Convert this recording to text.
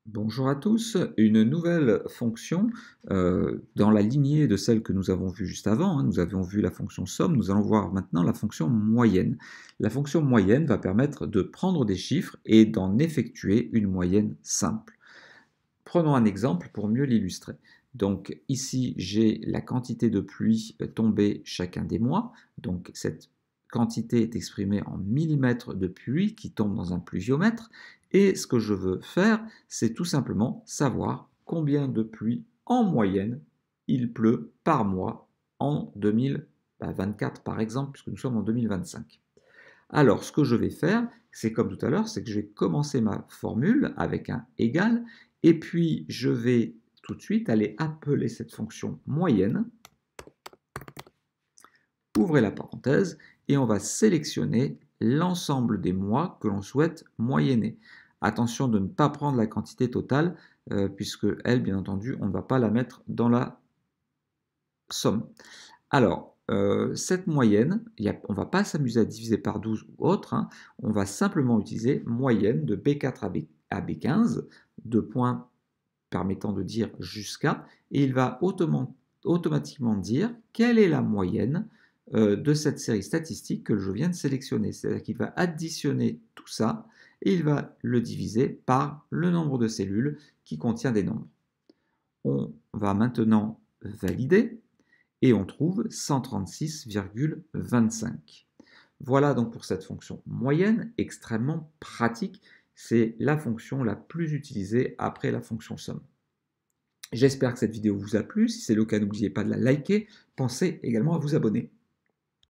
Bonjour à tous, une nouvelle fonction dans la lignée de celle que nous avons vue juste avant, hein. Nous avions vu la fonction somme, nous allons voir maintenant la fonction moyenne. La fonction moyenne va permettre de prendre des chiffres et d'en effectuer une moyenne simple. Prenons un exemple pour mieux l'illustrer. Donc ici, j'ai la quantité de pluie tombée chacun des mois. Donc cette quantité est exprimée en millimètres de pluie qui tombe dans un pluviomètre. Et ce que je veux faire, c'est tout simplement savoir combien de pluie en moyenne il pleut par mois en 2024 par exemple, puisque nous sommes en 2025. Alors, ce que je vais faire, c'est comme tout à l'heure, c'est que je vais commencer ma formule avec un égal, et puis je vais tout de suite aller appeler cette fonction moyenne, ouvrez la parenthèse, et on va sélectionner l'ensemble des mois que l'on souhaite moyenner. Attention de ne pas prendre la quantité totale, puisque elle, bien entendu, on ne va pas la mettre dans la somme. Alors, cette moyenne, on ne va pas s'amuser à diviser par 12 ou autre, hein, on va simplement utiliser moyenne de B4 à B15, deux points permettant de dire jusqu'à, et il va automatiquement dire quelle est la moyenne de cette série statistique que je viens de sélectionner. C'est-à-dire qu'il va additionner tout ça et il va le diviser par le nombre de cellules qui contient des nombres. On va maintenant valider et on trouve 136,25. Voilà donc pour cette fonction moyenne, extrêmement pratique. C'est la fonction la plus utilisée après la fonction somme. J'espère que cette vidéo vous a plu. Si c'est le cas, n'oubliez pas de la liker. Pensez également à vous abonner.